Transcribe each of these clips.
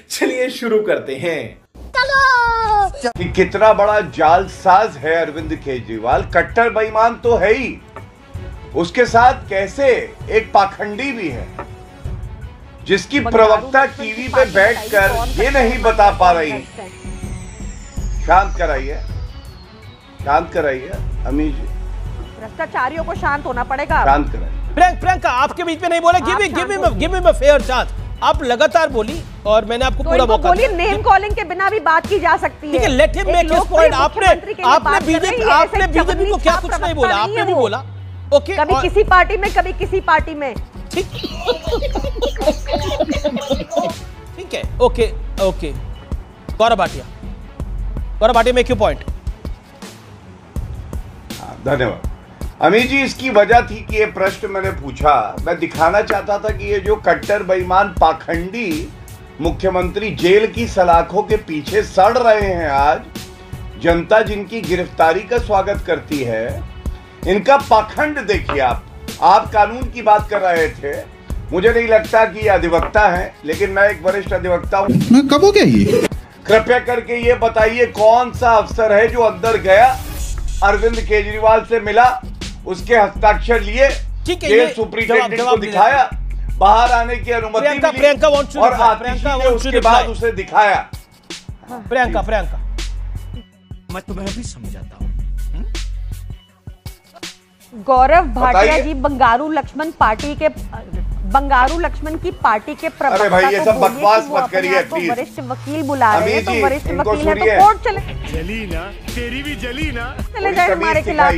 चलिए शुरू करते हैं। कि कितना बड़ा जालसाज है अरविंद केजरीवाल, कट्टर बेईमान तो है ही, उसके साथ कैसे एक पाखंडी भी है जिसकी प्रवक्ता टीवी पे बैठकर ये नहीं बता पा रही। शांत कराइए अमी जी, भ्रष्टाचारियों को शांत होना पड़ेगा। शांत कराइए। प्रियंका आपके बीच में नहीं बोले, give me a fair chance. आप लगातार बोली और मैंने आपको पूरा मौका दिया। नेम कॉलिंग के बिना भी बात की जा सकती है। ठीक है, let him make his point. आपने बीजेपी को क्या कुछ नहीं बोला, आपने भी बोला। ओके, कभी किसी पार्टी में, कभी किसी पार्टी में। ठीक है, okay. Gaurav Bhatia make your point. धन्यवाद अमी जी। इसकी वजह थी कि ये प्रश्न मैंने पूछा, मैं दिखाना चाहता था कि ये जो कट्टर बेईमान पाखंडी मुख्यमंत्री जेल की सलाखों के पीछे सड़ रहे हैं, आज जनता जिनकी गिरफ्तारी का स्वागत करती है, इनका पाखंड देखिए। आप कानून की बात कर रहे थे, मुझे नहीं लगता कि ये अधिवक्ता है, लेकिन मैं एक वरिष्ठ अधिवक्ता हूँ। कब हो गया ये? कृपया करके ये बताइए कौन सा अफसर है जो अंदर गया, अरविंद केजरीवाल से मिला, उसके हस्ताक्षर लिए, जेल सुप्रिंटेंडेंट को दिखाया, बाहर आने की अनुमति मिली और आतिशी ने उसके बाद उसे दिखाया। प्रियंका मैं तुम्हें अभी समझाता हूँ। गौरव भाटिया जी बंगारू लक्ष्मण की पार्टी के प्रवक्ता। अरे भाई ये सब बकवास मत करिए प्लीज। वरिष्ठ वकील बुला रहे हैं, तो वरिष्ठ वकील है तो कोर्ट चले। जली ना, तेरी भी जली ना। चले जाए हमारे खिलाफ।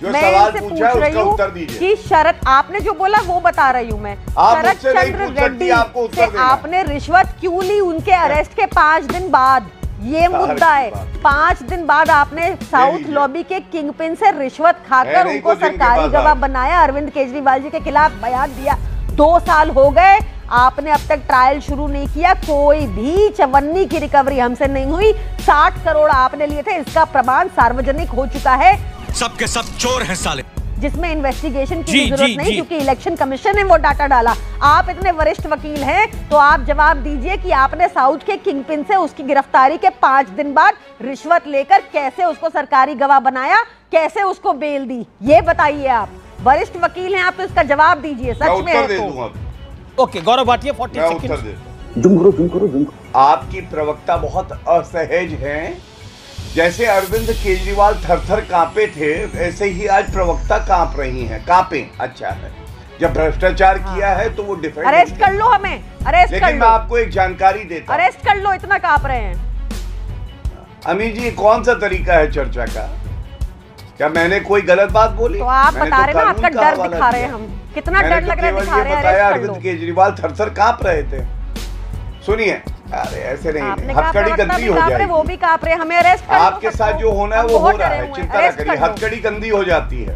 जो सवाल पूछा है उसका उत्तर दीजिए। कि शरद, आपने जो बोला वो बता रही हूँ मैं। शरद चंद्र रेड्डी से आपने रिश्वत क्यों ली उनके अरेस्ट के 5 दिन बाद, ये मुद्दा है। 5 दिन बाद आपने साउथ लॉबी के किंगपिन से रिश्वत खाकर उनको सरकारी गवाह बनाया, अरविंद केजरीवाल जी के खिलाफ बयान दिया। 2 साल हो गए, आपने अब तक ट्रायल शुरू नहीं किया, कोई भी चवन्नी की रिकवरी हमसे नहीं हुई। 60 करोड़ आपने लिए थे, इसका प्रमाण सार्वजनिक हो चुका है। सबके सब चोर हैं साले। जिसमें इन्वेस्टिगेशन की जरूरत नहीं, क्योंकि इलेक्शन कमीशन ने वो डाटा डाला। आप इतने वरिष्ठ वकील हैं तो आप जवाब दीजिए कि आपने साउथ के किंगपिन से उसकी गिरफ्तारी के 5 दिन बाद रिश्वत लेकर कैसे उसको सरकारी गवाह बनाया, कैसे उसको बेल दी, ये बताइए। आप वरिष्ठ वकील हैं, आप तो इसका जवाब दीजिए, सच में है तो। Okay, Gaurav Bhatia 40 second. जुम करो। आपकी प्रवक्ता बहुत असहज हैं। जैसे अरविंद केजरीवाल थर-थर कांपे थे, ऐसे ही आज प्रवक्ता कांप रही हैं। कांपे अच्छा है, जब भ्रष्टाचार किया है तो वो डिफेंड। अरेस्ट कर लो हमें, अरेस्ट कर लो। लेकिन मैं आपको एक जानकारी देता हूं। अरेस्ट कर लो, इतना कांप रहे हैं। अमी जी, कौन सा तरीका है चर्चा का? क्या मैंने कोई गलत बात बोली? तो आप बता रहे ना, आपका डर दिखा रहे हैं हम। कितना डर लग रहा है, दिखा रहे हैं। अरविंद केजरीवाल थर-थर कांप रहे थे। सुनिए, अरे ऐसे नहीं, हथकड़ी गंदी हो जाएगी। वो भी कांप रहे, हमें अरेस्ट कर लो। आपके साथ जो होना है वो हो रहा है, चिंता न करिए, हथकड़ी गंदी हो जाती है।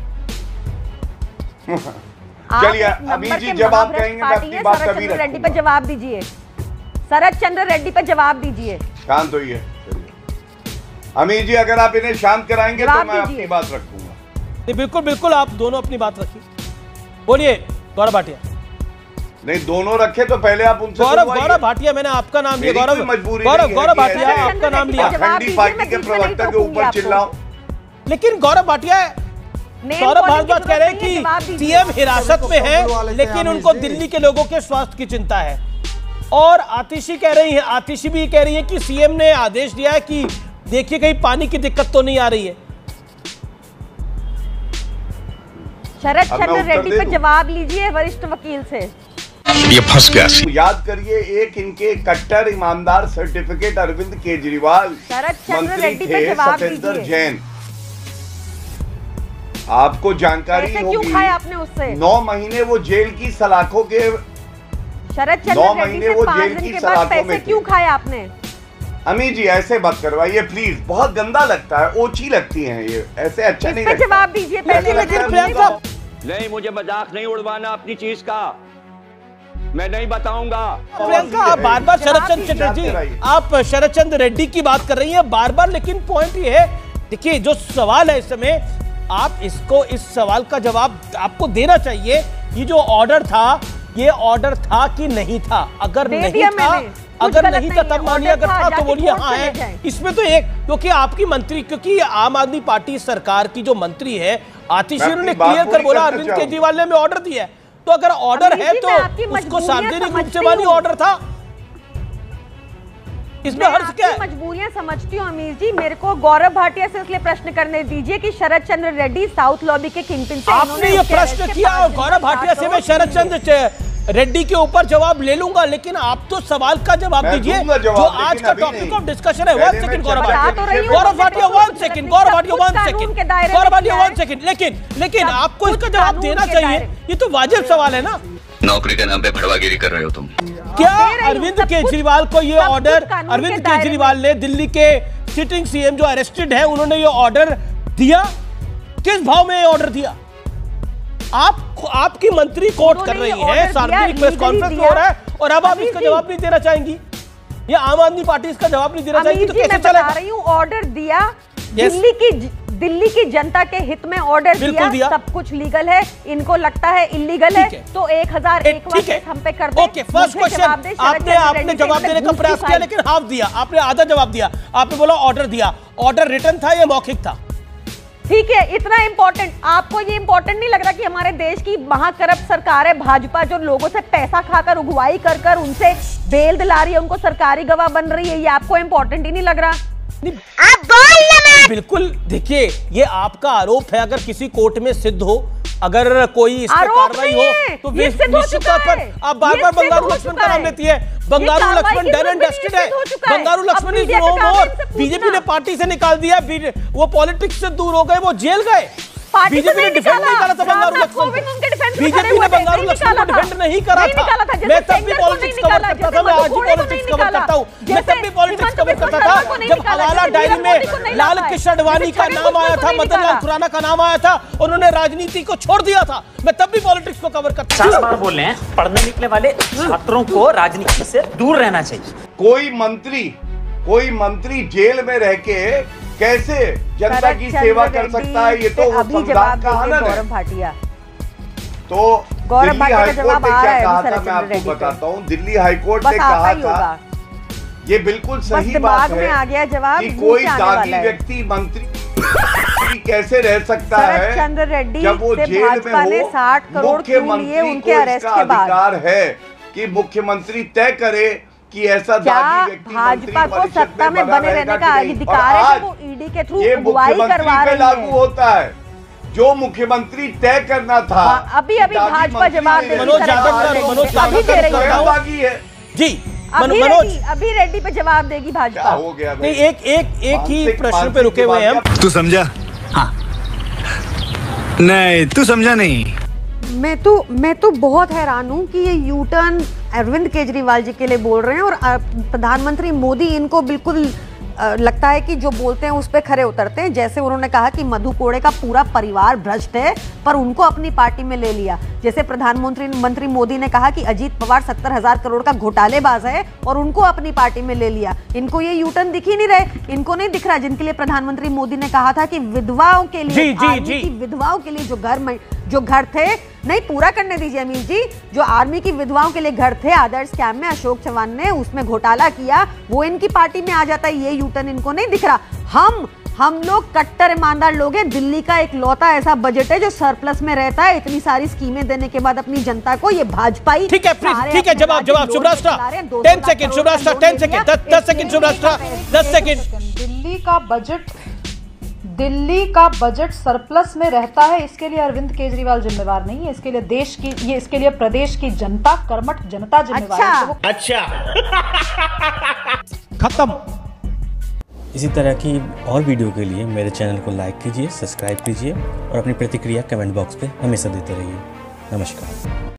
चलिए अभी जी, जब आप कहेंगे मैं अपनी बात कभी रखूंगा। रेड्डी पे जवाब दीजिए, शरद चंद्र रेड्डी पे जवाब दीजिए। शांत होइए। अमीर जी, अगर आप इन्हें शांत कराएंगे तो मैं अपनी बात रखूंगा। बिल्कुल, आप दोनों अपनी बात रखिए। बोलिए गौरव भाटिया। नहीं, दोनों रखे तो पहले आप उनसे। गौरव भाटिया, मैंने आपका नाम लिया। गौरव भाटिया आपका नाम लिया। पाखंडी पार्टी के प्रवक्ता के ऊपर चिल्लाऊं? लेकिन गौरव भाटिया, सौरभ भारद्वाज कह रहे हैं कि सीएम हिरासत में है, लेकिन उनको दिल्ली के लोगों के स्वास्थ्य की चिंता है। और आतिशी भी कह रही है कि सीएम ने आदेश दिया है कि देखिए कहीं पानी की दिक्कत तो नहीं आ रही है। शरद चंद्र रेड्डी पे जवाब लीजिए वरिष्ठ वकील से। ये फंस गया। याद करिए, एक इनके कट्टर ईमानदार सर्टिफिकेट अरविंद केजरीवाल मंत्री थे, सतेंद्र जैन। आपको जानकारी होगी, क्यों खाया आपने उससे? 9 महीने वो जेल की सलाखों के, शरद चंद्र रेड्डी से 5 दिन के बाद पैसे क्यों खाए आपने? अमी जी, ऐसे मत करवाइए प्लीज, बहुत गंदा लगता है, ओछी लगती हैं ये, ऐसे अच्छा नहीं लगता। जवाब दीजिए पहले। नहीं, मुझे मजाक नहीं उड़वाना अपनी चीज का, मैं नहीं बताऊंगा। प्रियंका, आप बार-बार शरद चंद्र रेड्डी की बात कर रही हैं बार-बार, लेकिन पॉइंट ये है, देखिए जो सवाल है इस समय, आप इस सवाल का जवाब आपको देना चाहिए। ये जो ऑर्डर था, ये ऑर्डर था कि नहीं था? अगर नहीं था अगर नहीं था तब मानिए, अगर था तो बोलिए हाँ है। इसमें तो एक, क्योंकि आपकी मंत्री, क्योंकि आम आदमी पार्टी सरकार की जो मंत्री है आतिशी ने क्लियर कर बोला अरविंद केजरीवाल ने हमें ऑर्डर दिया है, तो अगर ऑर्डर है तो उसको सार्वजनिक रूप से मानिए ऑर्डर था, इसमें हर्ष क्या है? मजबूरियां समझती हूँ अमीर जी। मेरे को गौरव भाटिया से इसलिए प्रश्न करने दीजिए कि शरद चंद्र रेड्डी साउथ लॉबी के किंगपिन से आपने ये प्रश्न किया और गौरव भाटिया से मैं शरद चंद्र रेड्डी के ऊपर जवाब ले लूंगा, लेकिन आप तो सवाल का जवाब दीजिए जो आज का टॉपिक ऑफ डिस्कशन है। 1 second Gaurav Bhatia 1 second, Gaurav Bhatia 1 second, Gaurav Bhatia 1 second. लेकिन आपको इसका जवाब देना चाहिए, ये तो वाजिब सवाल है ना। नौकरी के नाम पे भड़वागिरी कर रहे हो तुम। क्या अरविंद केजरीवाल को ये ऑर्डर, अरविंद केजरीवाल ने दिल्ली के सिटिंग सीएम जो अरेस्टेड है, उन्होंने ये ऑर्डर दिया? किस भाव में ये ऑर्डर दिया? आपकी मंत्री कोर्ट कर रही है, सार्वजनिक प्रेस कॉन्फ्रेंस हो रहा है, और अब आप इसका जवाब नहीं देना चाहेंगी? या आम आदमी पार्टी इसका जवाब नहीं देना चाहेगी तो कैसे चलेगा? ऑर्डर दिया, दिल्ली की जनता के हित में ऑर्डर दिया, सब कुछ लीगल है, इनको लगता है इलीगल है तो 1001 केस हम पे कर दे। ओके, फर्स्ट क्वेश्चन आपने जवाब देने का प्रयास किया लेकिन हाफ दिया, आपने आधा जवाब दिया। आपने बोला ऑर्डर दिया, ऑर्डर रिटर्न था या मौखिक था? ठीक है, इतना इंपॉर्टेंट आपको ये इंपॉर्टेंट नहीं लग रहा कि हमारे देश की महाकरप्ट सरकार है भाजपा, जो लोगों से पैसा खाकर उगवाई कर उनसे बेल दिला रही है, उनको सरकारी गवाह बन रही है, ये आपको इंपॉर्टेंट ही नहीं लग रहा? आप बोल बिल्कुल। देखिए, ये आपका आरोप है, अगर किसी कोर्ट में सिद्ध हो, अगर कोई इस पर कार्रवाई हो तो निश्चित तौर पर आप बार-बार बंगारू लक्ष्मण का नाम लेती है। Bangaru Laxman done and dusted है, Bangaru Laxman is no more. BJP ने पार्टी से निकाल दिया, वो पॉलिटिक्स से दूर हो गए, वो जेल गए। बीजेपी ने डिफेंड नहीं करा था बंगारू लक्ष्मण को, बीजेपी ने बंगारू लक्ष्मण को डिफेंड नहीं करा था। मैं तब भी पॉलिटिक्स कवर करता था, मैं आज भी पॉलिटिक्स कवर करता हूँ। मैं तब भी पॉलिटिक्स कवर करता था जब हवाला डायरी में लाल कृष्ण आडवाणी का नाम आया था, मदन लाल खुराना का नाम आया था, उन्होंने राजनीति को छोड़ दिया था। मैं तब भी पॉलिटिक्स को कवर करता था। 4 बार बोल रहे हैं, पढ़ने निकले वाले छात्रों को राजनीति से दूर रहना चाहिए। कोई मंत्री जेल में रह के कैसे जनता की सेवा कर सकता है, ये तो संविधान का आनंद है। तो गौरव भाटिया का जवाब आ रहा है, मैं आपको बताता हूँ, दिल्ली हाईकोर्ट ने कहा था, ये बिल्कुल सही बात है कि कोई दागी व्यक्ति मंत्री कैसे रह सकता है चंद्र रेड्डी जब वो जेल में हो। 60 करोड़ मुख्यमंत्री को इसका अधिकार है कि मुख्यमंत्री तय करे कि ऐसा दागी व्यक्ति भाजपा को सत्ता में बने रहने का अधिकार है, वो ईडी के थ्रू अगुवाई करवा रही है। लागू होता है जो मुख्यमंत्री तय करना था। अभी भाजपा जवाब दे रही है जी। अभी रेड्डी पे जवाब देगी भाजपा। हो गया नहीं, एक ही प्रश्न पे रुके हुए हैं हम। तू समझा? हाँ। नहीं, तू समझा नहीं। मैं तो बहुत हैरान हूँ कि ये यू टर्न अरविंद केजरीवाल जी के लिए बोल रहे हैं, और प्रधानमंत्री मोदी इनको बिल्कुल लगता है कि जो बोलते हैं उस पर खरे उतरते हैं। जैसे उन्होंने कहा कि मधु कोड़े का पूरा परिवार भ्रष्ट है, पर उनको अपनी पार्टी में ले लिया। जैसे प्रधानमंत्री मोदी ने कहा कि अजीत पवार 70,000 करोड़ का घोटालेबाज है और उनको अपनी पार्टी में ले लिया। इनको ये यू टर्न दिख ही नहीं रहे, इनको नहीं दिख रहा जिनके लिए प्रधानमंत्री मोदी ने कहा था कि विधवाओं के लिए, आर्मी की विधवाओं के लिए जो घर थे, नहीं पूरा करने दीजिए अमीर जी, जो आर्मी की विधवाओं के लिए घर थे आदर्श स्कैम में, अशोक चौहान ने उसमें घोटाला किया, वो इनकी पार्टी में आ जाता है। ये यू टर्न इनको नहीं दिख रहा। हम लोग कट्टर ईमानदार लोग हैं। दिल्ली का एक लौता ऐसा बजट है जो सरप्लस में रहता है, इतनी सारी स्कीमें देने के बाद अपनी जनता को ये भाजपा ही। ठीक है, जवाब Shubhrashtra 10 second, Shubhrashtra 10 second, 10 second, Shubhrashtra 10 second. Delhi का बजट सरप्लस में रहता है, इसके लिए अरविंद केजरीवाल जिम्मेवार नहीं है, इसके लिए इसके लिए प्रदेश की जनता, कर्मठ जनता जिम्मेवार है। अच्छा खत्म। इसी तरह की और वीडियो के लिए मेरे चैनल को लाइक कीजिए, सब्सक्राइब कीजिए और अपनी प्रतिक्रिया कमेंट बॉक्स पे हमेशा देते रहिए। नमस्कार।